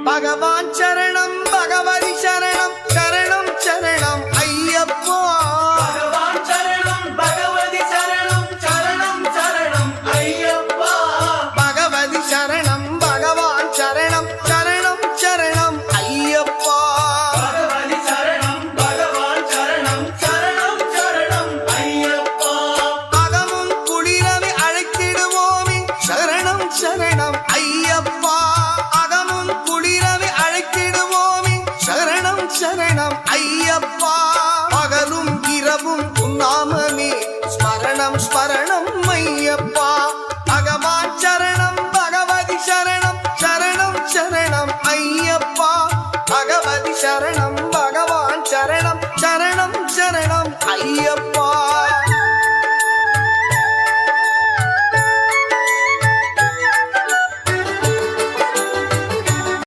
பகவான் சரணம் பகவதி சரணம் சரணம் சரணம் ஐயப்பா பகவான் சரணம் பகவதி சரணம் சரணம் சரணம் ஐயப்பா பகவதி சரணம் பகவான் சரணம் சரணம் சரணம் ஐயப்பா பகவதி சரணம் பகவான் சரணம் சரணம் சரணம் ஐயப்பா அகமும் குளிரவை அழைத்திடுவோமே சரணம் சரணம் ஐயப்பா அகமும் குளிரவை அழைத்திடுவோமே சரணம் சரணம் ஐயப்பா பகலும் இரவும் உன்னாமமே ஸ்மரணம் ஸ்மரணம் ஐயப்பா பகவான் சரணம் பகவதி சரணம் சரணம் சரணம் ஐயப்பா பகவதி சரணம்